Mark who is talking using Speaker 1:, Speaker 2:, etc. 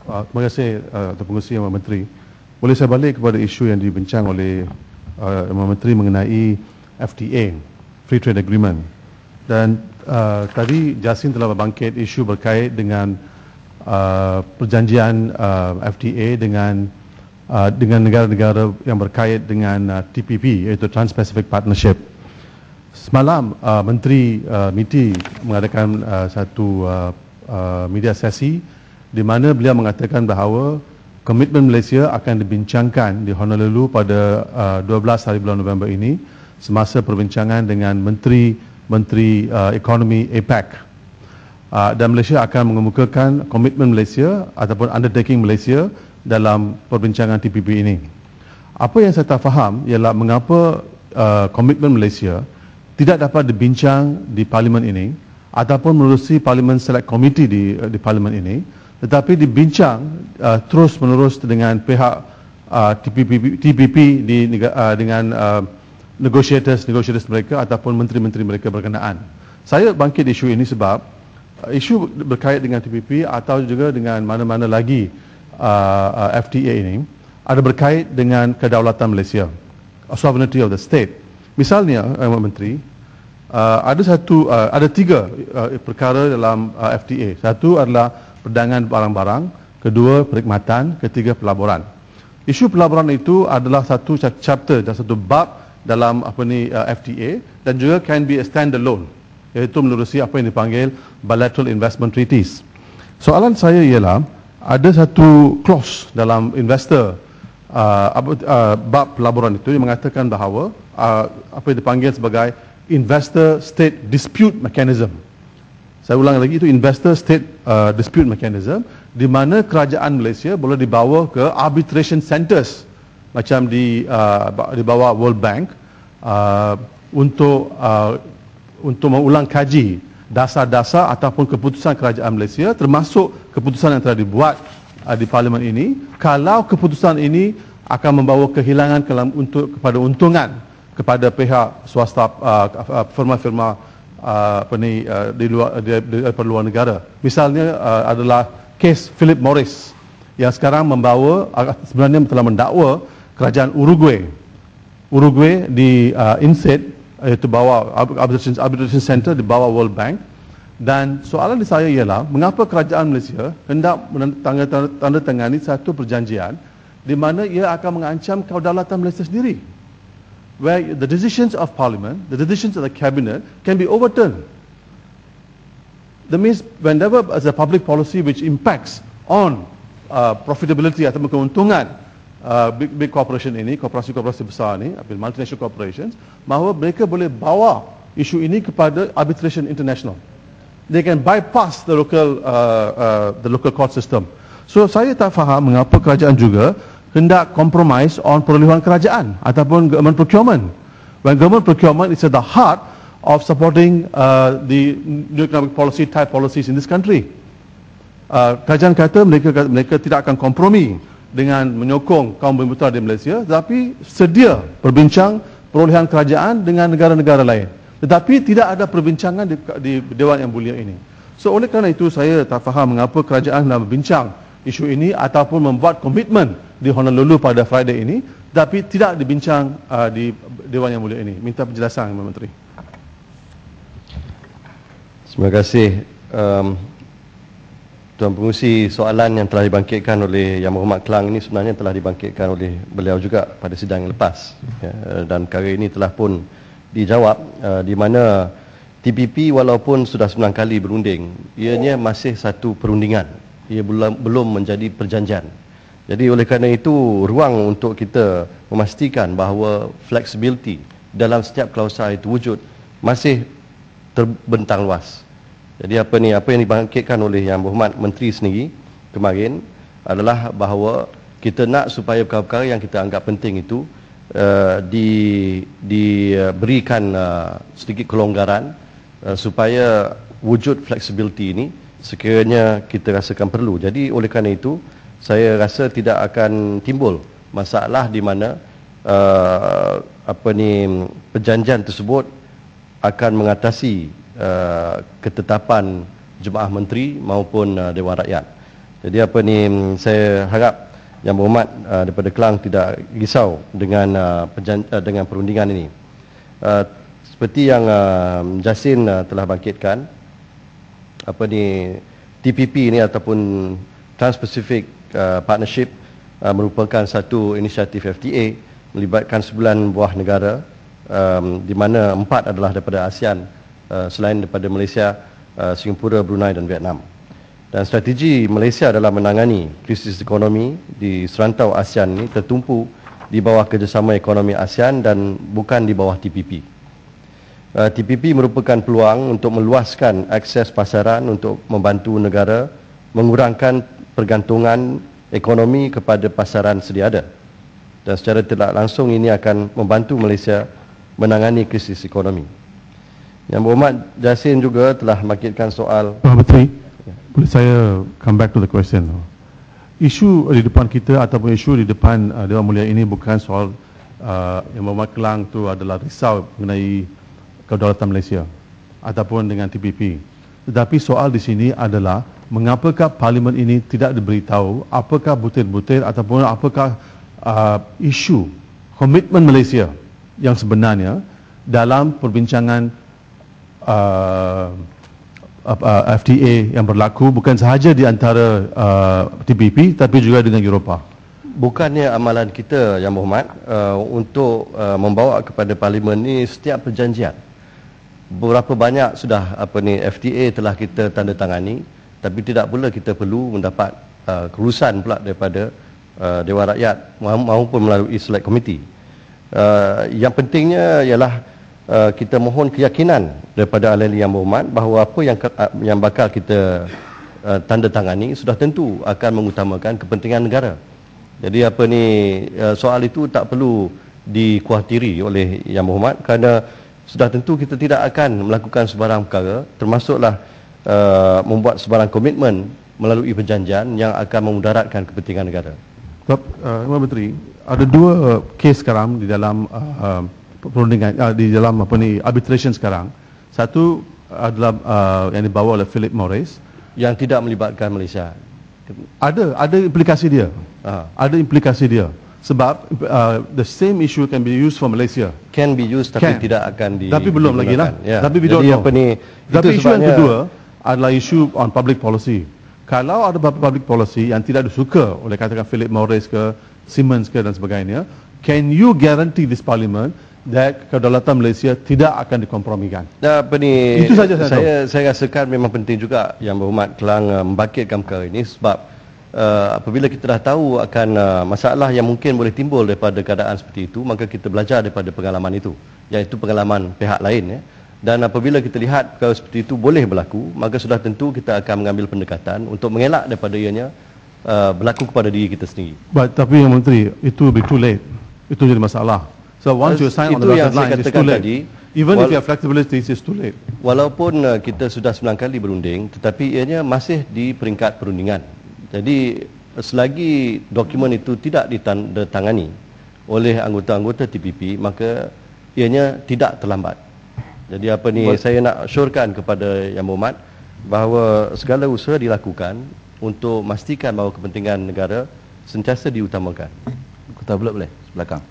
Speaker 1: Terima kasih Tuan Pengerusi Yang Menteri. Boleh saya balik kepada isu yang dibincang oleh Yang Menteri mengenai FTA, Free Trade Agreement. Dan tadi Jasin telah berbangkit isu berkait dengan perjanjian FTA dengan negara-negara yang berkait dengan TPP, iaitu Trans-Pacific Partnership. Semalam Menteri MITI mengadakan satu media sesi di mana beliau mengatakan bahawa komitmen Malaysia akan dibincangkan di Honolulu pada 12 hari bulan November ini semasa perbincangan dengan Menteri Ekonomi APEC. Dan Malaysia akan mengemukakan komitmen Malaysia ataupun undertaking Malaysia dalam perbincangan TPP ini. Apa yang saya tak faham ialah mengapa komitmen Malaysia tidak dapat dibincang di parlimen ini ataupun menerusi parlimen select committee di parlimen ini, tetapi dibincang terus menerus dengan pihak TPP dengan negotiators mereka ataupun menteri-menteri mereka berkenaan. Saya bangkit isu ini sebab isu berkait dengan TPP atau juga dengan mana-mana lagi FTA ini ada berkait dengan kedaulatan Malaysia, sovereignty of the state. Misalnya, Menteri, ada tiga perkara dalam FTA. Satu adalah perdagangan barang-barang, kedua perkhidmatan, ketiga pelaburan. Isu pelaburan itu adalah satu chapter dan satu bab dalam FTA dan juga can be a standalone, iaitu menerusi apa yang dipanggil bilateral investment treaties. Soalan saya ialah ada satu clause dalam bab pelaburan itu yang mengatakan bahawa apa yang dipanggil sebagai investor state dispute mechanism. Saya ulang lagi, itu investor state dispute mechanism, di mana kerajaan Malaysia boleh dibawa ke arbitration centers macam di bawah World Bank untuk mengulang kaji dasar-dasar ataupun keputusan kerajaan Malaysia, termasuk keputusan yang telah dibuat di parlimen ini. Kalau keputusan ini akan membawa kehilangan kepada untungan kepada pihak swasta, firma-firma di luar negara. Misalnya adalah kes Philip Morris yang sekarang sebenarnya telah mendakwa kerajaan Uruguay di INSEAD, iaitu bawah arbitration center di bawah World Bank. Dan soalan di saya ialah mengapa kerajaan Malaysia hendak menandatangani satu perjanjian di mana ia akan mengancam kedaulatan Malaysia sendiri, where the decisions of Parliament, the decisions of the Cabinet can be overturned. That means whenever as a public policy which impacts on profitability atau keuntungan big corporation ini, korporasi-korporasi besar ini, multinational corporations, bahawa mereka boleh bawa isu ini kepada arbitration international. They can bypass the local court system. So saya tak faham mengapa kerajaan juga hendak compromise on perluan kerajaan ataupun government procurement. When government procurement is at the heart of supporting the new economic policy type policies in this country. Kerajaan kata mereka tidak akan kompromi dengan menyokong kaum bumi putra di Malaysia, tetapi sedia berbincang perolehan kerajaan dengan negara-negara lain. Tetapi tidak ada perbincangan di Dewan Yang Mulia ini. So oleh kerana itu saya tak faham mengapa kerajaan hendak berbincang isu ini ataupun membuat komitmen di Honolulu pada Friday ini, tapi tidak dibincang di Dewan Yang Mulia ini. Minta penjelasan, Menteri.
Speaker 2: Terima kasih. Tuan Pengerusi, soalan yang telah dibangkitkan oleh Yang Berhormat Kelang ini sebenarnya telah dibangkitkan oleh beliau juga pada sidang yang lepas. Dan perkara ini telah pun dijawab, di mana TPP walaupun sudah 9 kali berunding, ianya masih satu perundingan. Ia belum menjadi perjanjian. Jadi oleh kerana itu ruang untuk kita memastikan bahawa flexibility dalam setiap klausa itu wujud masih terbentang luas. Jadi apa yang dibangkitkan oleh Yang Berhormat Menteri sendiri kemarin adalah bahawa kita nak supaya perkara-perkara yang kita anggap penting itu diberikan sedikit kelonggaran supaya wujud flexibility ini sekiranya kita rasakan perlu. Jadi oleh kerana itu saya rasa tidak akan timbul masalah di mana perjanjian tersebut akan mengatasi ketetapan Jemaah Menteri maupun Dewan Rakyat. Jadi saya harap Yang Berhormat daripada Kelang tidak risau dengan dengan perundingan ini. Seperti yang Jasin telah bangkitkan, TPP ini ataupun Trans-Pacific Partnership merupakan satu inisiatif FTA melibatkan 9 buah negara, di mana 4 adalah daripada ASEAN, selain daripada Malaysia, Singapura, Brunei dan Vietnam. Dan strategi Malaysia dalam menangani krisis ekonomi di serantau ASEAN ini tertumpu di bawah kerjasama ekonomi ASEAN dan bukan di bawah TPP. TPP merupakan peluang untuk meluaskan akses pasaran untuk membantu negara mengurangkan pergantungan ekonomi kepada pasaran sedia ada. Dan secara tidak langsung ini akan membantu Malaysia menangani krisis ekonomi. Yang Berhormat Jasin juga telah bangkitkan soal...
Speaker 1: Pak Menteri, boleh saya come back to the question? Isu di depan kita ataupun isu di depan Dewan Mulia ini bukan soal Yang Berhormat Kelang itu adalah risau mengenai kedaulatan Malaysia ataupun dengan TPP. Tetapi soal di sini adalah mengapakah Parlimen ini tidak diberitahu apakah butir-butir ataupun apakah isu komitmen Malaysia yang sebenarnya dalam perbincangan FTA yang berlaku bukan sahaja di antara TPP tapi juga dengan Eropah.
Speaker 2: Bukannya amalan kita Yang Berhormat untuk membawa kepada Parlimen ini setiap perjanjian. Berapa banyak sudah FTA telah kita tanda tangani, tapi tidak pula kita perlu mendapat kerusan pula daripada Dewan Rakyat maupun melalui Select Committee. Yang pentingnya ialah kita mohon keyakinan daripada ahli-ahli Yang Berhormat bahawa apa yang bakal kita tanda tangani sudah tentu akan mengutamakan kepentingan negara. Jadi soal itu tak perlu dikhawatiri oleh Yang Berhormat kerana sudah tentu kita tidak akan melakukan sebarang perkara, termasuklah membuat sebarang komitmen melalui perjanjian yang akan memudaratkan kepentingan negara.
Speaker 1: Pak Menteri, ada 2 kes sekarang di dalam perundingan, di dalam arbitration sekarang. Satu adalah yang dibawa oleh Philip Morris
Speaker 2: yang tidak melibatkan Malaysia.
Speaker 1: Ada implikasi dia. Ada implikasi dia. Sebab the same issue can be used for Malaysia.
Speaker 2: Can be used tapi tidak akan
Speaker 1: tapi belum lagi lah.
Speaker 2: Ya.
Speaker 1: Tapi we don't know. Tapi isu yang kedua adalah isu on public policy. Kalau ada public policy yang tidak disuka oleh katakan Philip Morris ke Siemens ke dan sebagainya, can you guarantee this parliament that kedaulatan Malaysia tidak akan dikompromikan? Itu saja
Speaker 2: saya rasakan memang penting juga Yang Berhormat Kelang membangkitkan perkara ini sebab apabila kita dah tahu akan masalah yang mungkin boleh timbul daripada keadaan seperti itu, maka kita belajar daripada pengalaman itu, iaitu pengalaman pihak lain. Dan apabila kita lihat perkara seperti itu boleh berlaku, maka sudah tentu kita akan mengambil pendekatan untuk mengelak daripada ianya berlaku kepada diri kita sendiri.
Speaker 1: Tapi Yang Menteri, itu will be too late. Itu jadi masalah. So once you sign on the dotted line, it's too late. Even if you have flexibility, it's too late.
Speaker 2: Walaupun kita sudah 9 kali berunding, tetapi ianya masih di peringkat perundingan. Jadi selagi dokumen itu tidak ditandatangani oleh anggota-anggota TPP, maka ianya tidak terlambat. Jadi saya nak assurkan kepada Yang Berhormat bahawa segala usaha dilakukan untuk memastikan bahawa kepentingan negara sentiasa diutamakan.
Speaker 3: Kota Beluk boleh belakang.